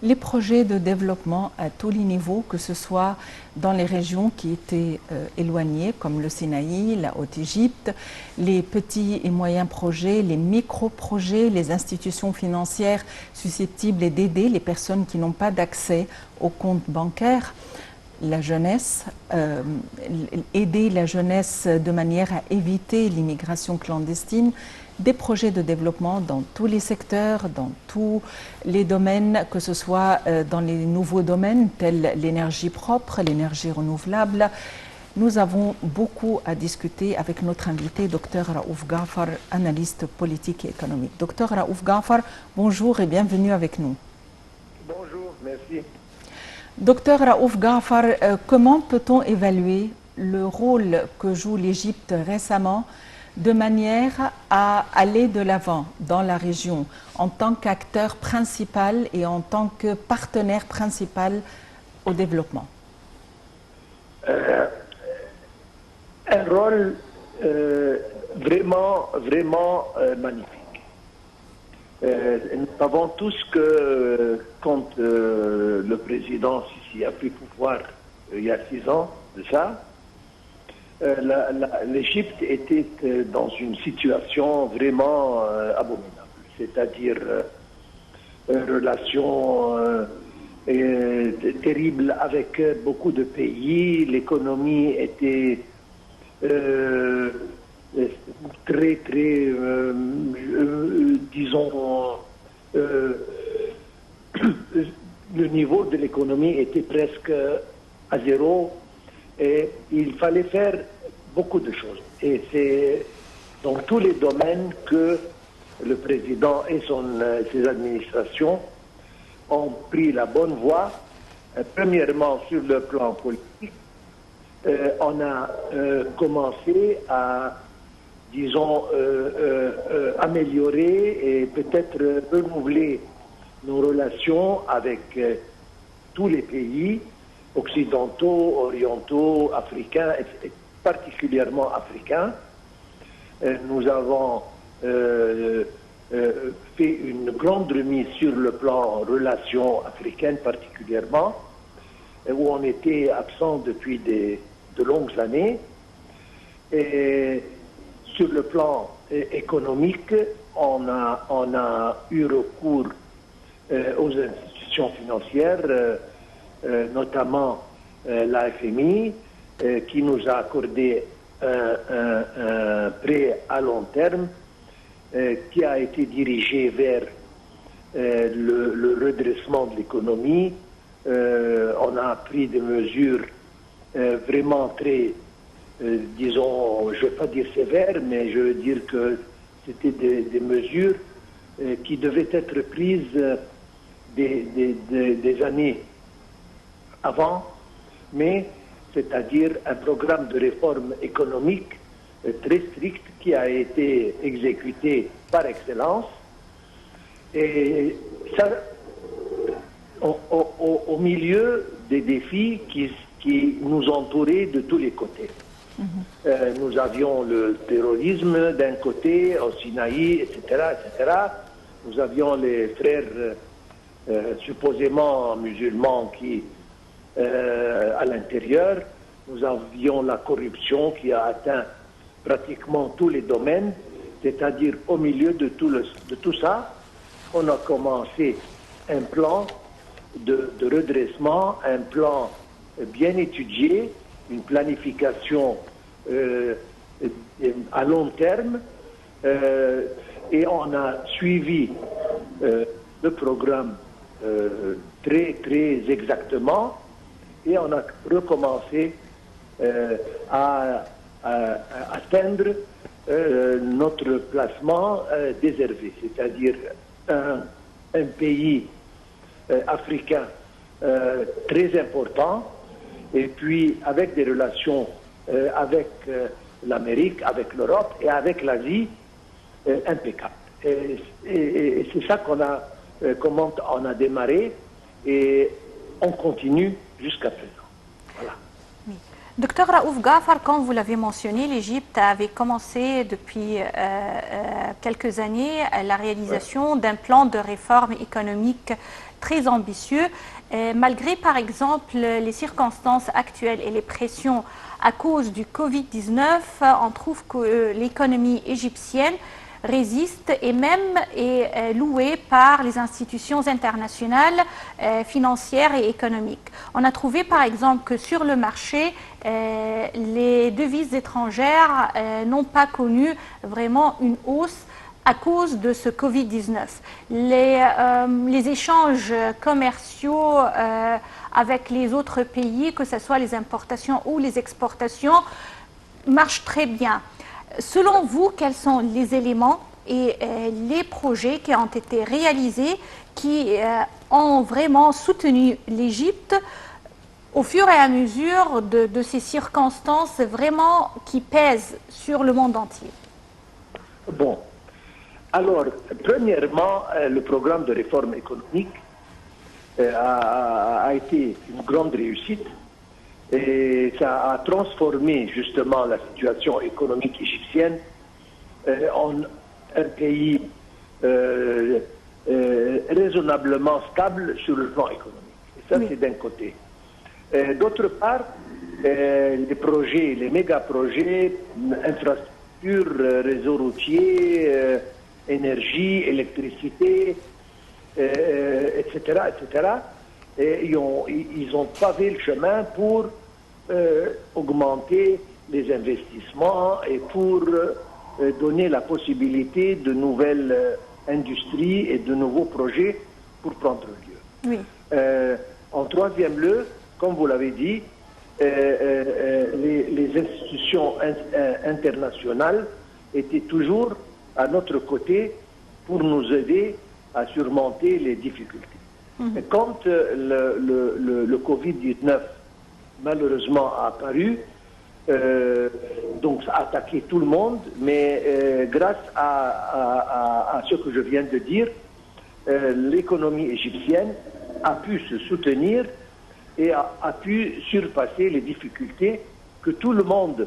les projets de développement à tous les niveaux, que ce soit dans les régions qui étaient éloignées, comme le Sinaï, la Haute-Égypte, les petits et moyens projets, les micro-projets, les institutions financières susceptibles d'aider les personnes qui n'ont pas d'accès aux comptes bancaires, la jeunesse, aider la jeunesse de manière à éviter l'immigration clandestine, des projets de développement dans tous les secteurs, dans tous les domaines, que ce soit dans les nouveaux domaines tels l'énergie propre, l'énergie renouvelable. Nous avons beaucoup à discuter avec notre invité, Dr Raouf Ghafar, analyste politique et économique. Dr Raouf Ghafar, bonjour et bienvenue avec nous. Bonjour, merci. Dr Raouf Ghafar, comment peut-on évaluer le rôle que joue l'Égypte récemment de manière à aller de l'avant dans la région en tant qu'acteur principal et en tant que partenaire principal au développement? Un rôle vraiment magnifique. Nous savons tous que quand le président Sisi a pris pouvoir il y a 6 ans de ça, l'Égypte était dans une situation vraiment abominable, c'est-à-dire relations terribles avec beaucoup de pays, l'économie était très, disons, le niveau de l'économie était presque à zéro. Et il fallait faire beaucoup de choses. Et c'est dans tous les domaines que le président et ses administrations ont pris la bonne voie. Premièrement, sur le plan politique, on a commencé à, disons, améliorer et peut-être renouveler nos relations avec tous les pays occidentaux, orientaux, africains, et particulièrement africains. Nous avons fait une grande remise sur le plan relations africaines particulièrement, où on était absent depuis de longues années. Et sur le plan économique, on a eu recours aux institutions financières, notamment la FMI, qui nous a accordé un prêt à long terme qui a été dirigé vers le redressement de l'économie. On a pris des mesures vraiment très, disons, je ne vais pas dire sévères, mais je veux dire que c'était des mesures qui devaient être prises des années avant, mais c'est-à-dire un programme de réforme économique très strict qui a été exécuté par excellence. Et ça, au milieu des défis qui nous entouraient de tous les côtés. Nous avions le terrorisme d'un côté, au Sinaï, etc., etc. Nous avions les frères supposément musulmans qui à l'intérieur, nous avions la corruption qui a atteint pratiquement tous les domaines, c'est-à-dire au milieu de tout ça, on a commencé un plan de redressement, un plan bien étudié, une planification à long terme, et on a suivi le programme très exactement. Et on a recommencé à atteindre notre placement déservé, c'est-à-dire un pays africain très important, et puis avec des relations avec l'Amérique, avec l'Europe et avec l'Asie impeccables. Et c'est ça comment on a démarré, et on continue jusqu'à présent. Voilà. Oui. Docteur Raouf Ghafar, comme vous l'avez mentionné, l'Égypte avait commencé depuis quelques années la réalisation d'un plan de réforme économique très ambitieux. Malgré, par exemple, les circonstances actuelles et les pressions à cause du Covid-19, on trouve que l'économie égyptienne résiste et même est louée par les institutions internationales financières et économiques. On a trouvé par exemple que sur le marché, les devises étrangères n'ont pas connu vraiment une hausse à cause de ce Covid-19. Les échanges commerciaux avec les autres pays, que ce soit les importations ou les exportations, marchent très bien. Selon vous, quels sont les éléments et les projets qui ont été réalisés, qui ont vraiment soutenu l'Égypte au fur et à mesure de ces circonstances vraiment qui pèsent sur le monde entier? Bon. Alors, premièrement, le programme de réforme économique a été une grande réussite et ça a transformé justement la situation économique égyptienne en un pays raisonnablement stable sur le plan économique. Et ça, c'est d'un côté. D'autre part, les projets, les méga-projets, infrastructures, réseaux routiers, énergie, électricité, etc., et ils ont pavé le chemin pour augmenter les investissements et pour donner la possibilité de nouvelles industries et de nouveaux projets pour prendre lieu. Oui. En troisième lieu, comme vous l'avez dit, les institutions internationales étaient toujours à notre côté pour nous aider à surmonter les difficultés. Et quand le Covid-19 malheureusement a apparu, donc ça a attaqué tout le monde, mais grâce à ce que je viens de dire, l'économie égyptienne a pu se soutenir et a pu surpasser les difficultés que tout le monde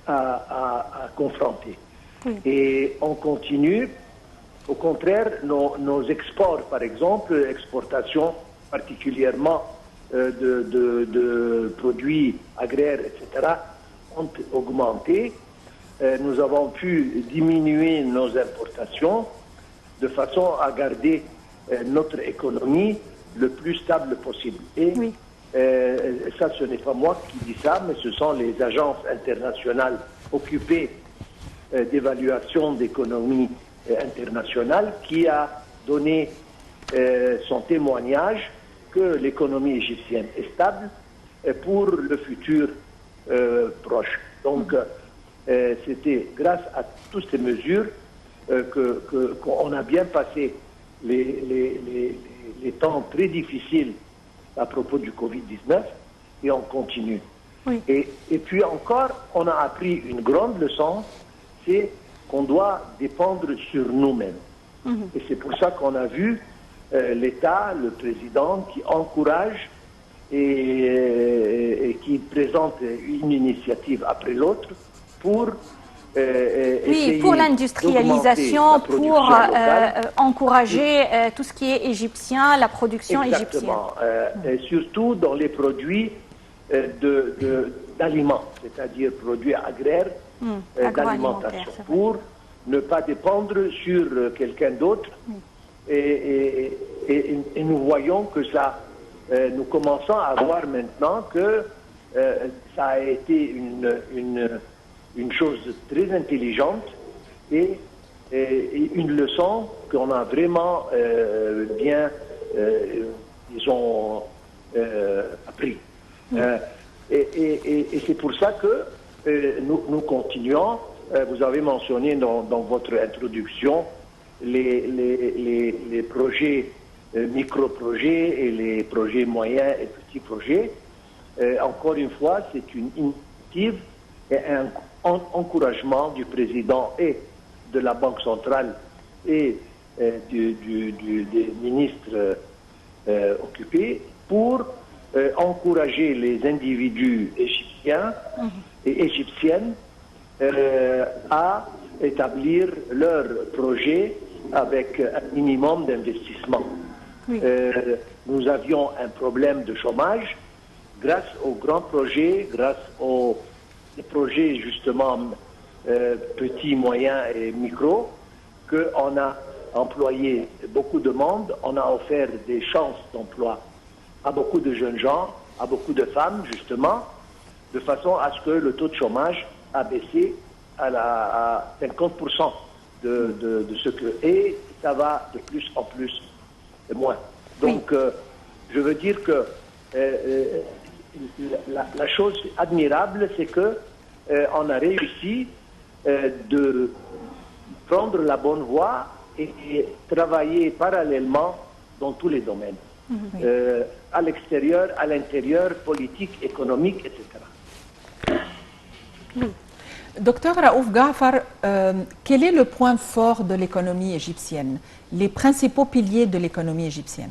a confrontées. Oui. Et on continue. Au contraire, nos exports, par exemple, exportations particulièrement de produits agraires, etc., ont augmenté. Nous avons pu diminuer nos importations de façon à garder notre économie le plus stable possible. Et Oui. ça, ce n'est pas moi qui dis ça, mais ce sont les agences internationales occupées d'évaluation d'économie internationale qui a donné son témoignage que l'économie égyptienne est stable pour le futur proche. Donc, c'était grâce à toutes ces mesures qu'on a bien passé les temps très difficiles à propos du Covid-19 et on continue. Oui. Et puis encore, on a appris une grande leçon, c'est qu'on doit dépendre sur nous-mêmes. Et c'est pour ça qu'on a vu l'État, le président, qui encourage et qui présente une initiative après l'autre pour Oui, pour l'industrialisation, pour encourager tout ce qui est égyptien, la production égyptienne. Et surtout dans les produits d'aliments, c'est-à-dire produits agraires, d'alimentation, pour ne pas dépendre sur quelqu'un d'autre. Et nous voyons que ça, nous commençons à voir maintenant que ça a été une chose très intelligente et une leçon qu'on a vraiment bien, disons, appris. Et c'est pour ça que nous continuons. Vous avez mentionné dans votre introduction les projets, micro-projets et les projets moyens et petits projets. Encore une fois, c'est une initiative et un encouragement du président et de la Banque centrale et des ministres occupés pour encourager les individus égyptiens et égyptiennes à établir leurs projets avec un minimum d'investissement. Oui. Nous avions un problème de chômage grâce aux grands projets, grâce aux projets justement petits, moyens et micros, qu'on a employé beaucoup de monde, on a offert des chances d'emploi à beaucoup de jeunes gens, à beaucoup de femmes justement, de façon à ce que le taux de chômage a baissé à 50% de ce que... Et ça va de plus en plus moins. Donc, je veux dire que la chose admirable, c'est que on a réussi de prendre la bonne voie et travailler parallèlement dans tous les domaines. À l'extérieur, à l'intérieur, politique, économique, etc. Docteur Raouf Gafar, quel est le point fort de l'économie égyptienne, les principaux piliers de l'économie égyptienne?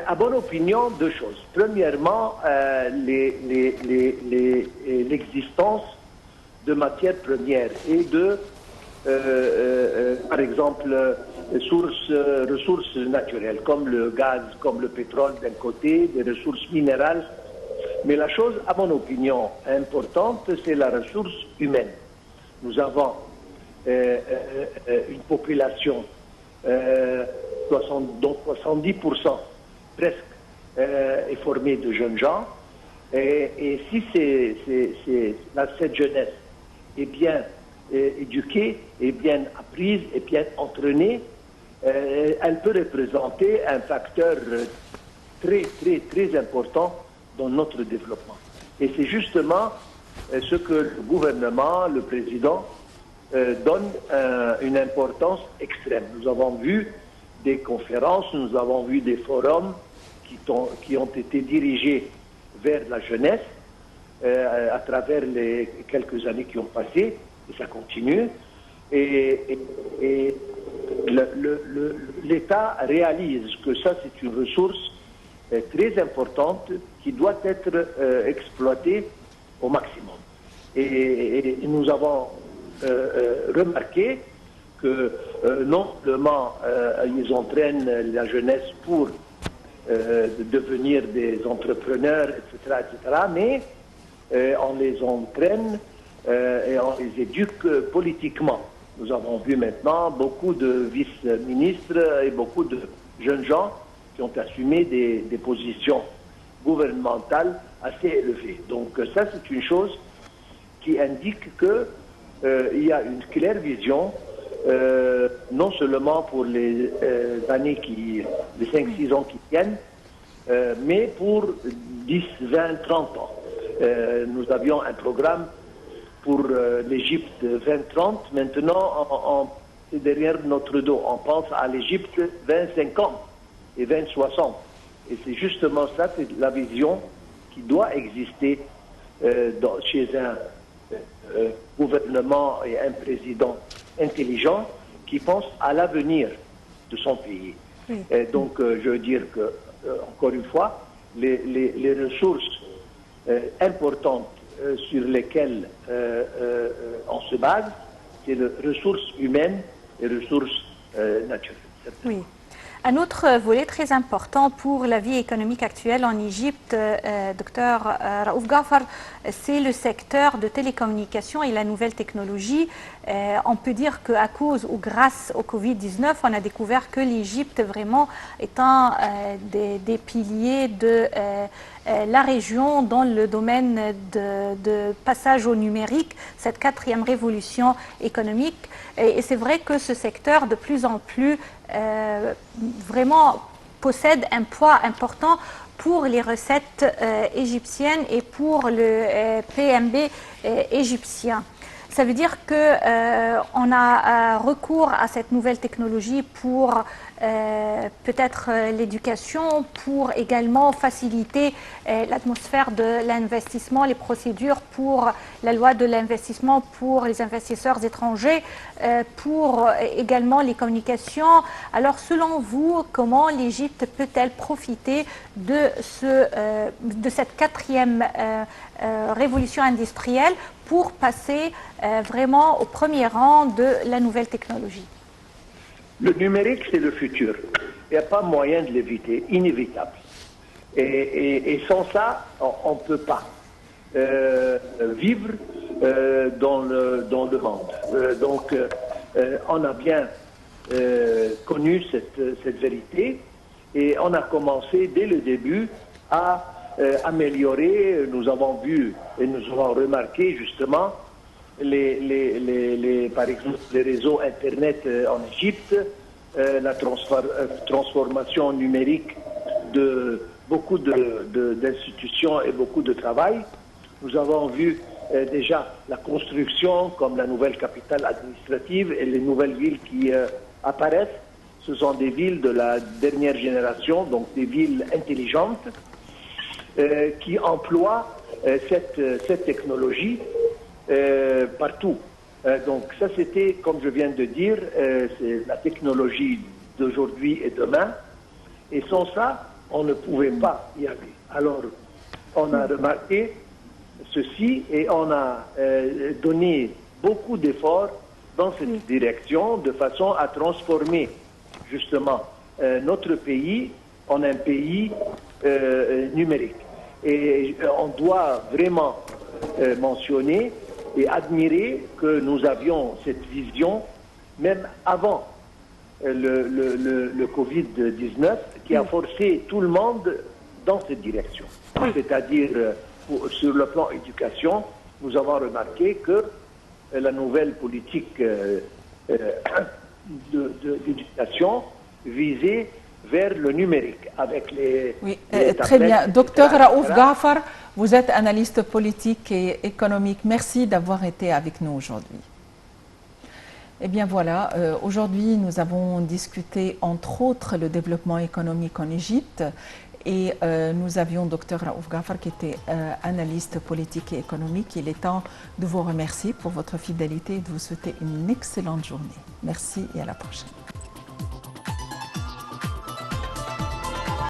À bonne opinion, deux choses. Premièrement, l'existence de matières premières et de, par exemple, ressources naturelles, comme le gaz, comme le pétrole d'un côté, des ressources minérales. Mais la chose, à mon opinion, importante, c'est la ressource humaine. Nous avons une population dont 70% presque est formée de jeunes gens. Et si cette jeunesse est bien éduquée, est bien apprise, est bien entraînée, elle peut représenter un facteur très, très, très important dans notre développement. Et c'est justement ce que le gouvernement, le président, donne une importance extrême. Nous avons vu des conférences, nous avons vu des forums qui ont été dirigés vers la jeunesse à travers les quelques années qui ont passé, et ça continue. Et l'État réalise que ça, c'est une ressource très importante qui doit être exploitée au maximum. Et nous avons remarqué que non seulement ils entraînent la jeunesse pour devenir des entrepreneurs, etc., mais on les entraîne et on les éduque politiquement. Nous avons vu maintenant beaucoup de vice-ministres et beaucoup de jeunes gens qui ont assumé des positions gouvernementales assez élevées. Donc ça, c'est une chose qui indique qu'il y a une claire vision, non seulement pour les années les 5-6 ans qui viennent, mais pour 10, 20, 30 ans. Nous avions un programme pour l'Égypte 2030. Maintenant, c'est derrière notre dos. On pense à l'Égypte 2050 et 2060. Et c'est justement ça, c'est la vision qui doit exister chez un gouvernement et un président intelligent qui pense à l'avenir de son pays. Oui. Et donc, je veux dire que, encore une fois, les ressources importantes sur lesquelles on se base, c'est les ressources humaines et les ressources naturelles. Oui. Un autre volet très important pour la vie économique actuelle en Égypte, Dr Raouf Gafar, c'est le secteur de télécommunications et la nouvelle technologie. On peut dire qu'à cause ou grâce au Covid-19, on a découvert que l'Égypte vraiment est un des piliers de la région dans le domaine de passage au numérique, cette 4e révolution économique. Et c'est vrai que ce secteur de plus en plus vraiment possède un poids important pour les recettes égyptiennes et pour le PNB égyptien. Ça veut dire qu'on a recours à cette nouvelle technologie pour peut-être l'éducation, pour également faciliter l'atmosphère de l'investissement, les procédures pour la loi de l'investissement pour les investisseurs étrangers, pour également les communications. Alors selon vous, comment l'Égypte peut-elle profiter de cette 4e révolution industrielle pour passer vraiment au premier rang de la nouvelle technologie? Le numérique, c'est le futur. Il n'y a pas moyen de l'éviter, inévitable. Et sans ça, on ne peut pas vivre dans le monde. Donc, on a bien connu cette vérité et on a commencé dès le début à améliorer. Nous avons vu et nous avons remarqué justement par exemple les réseaux Internet en Égypte, la transformation numérique de beaucoup d'institutions et beaucoup de travail. Nous avons vu déjà la construction comme la nouvelle capitale administrative et les nouvelles villes qui apparaissent. Ce sont des villes de la dernière génération, donc des villes intelligentes qui emploient cette technologie partout. Donc ça c'était, comme je viens de dire, c'est la technologie d'aujourd'hui et demain. Et sans ça, on ne pouvait pas y aller. Alors, on a remarqué ceci et on a donné beaucoup d'efforts dans cette direction de façon à transformer justement notre pays en un pays numérique. Et on doit vraiment mentionner et admirer que nous avions cette vision même avant le Covid-19 qui a forcé tout le monde dans cette direction. C'est-à-dire, sur le plan éducation, nous avons remarqué que la nouvelle politique d'éducation visait vers le numérique avec les très bien. Docteur Raouf Ghafar, vous êtes analyste politique et économique. Merci d'avoir été avec nous aujourd'hui. Eh bien voilà, aujourd'hui nous avons discuté entre autres le développement économique en Égypte et nous avions Dr Raouf Ghafar qui était analyste politique et économique. Il est temps de vous remercier pour votre fidélité et de vous souhaiter une excellente journée. Merci et à la prochaine.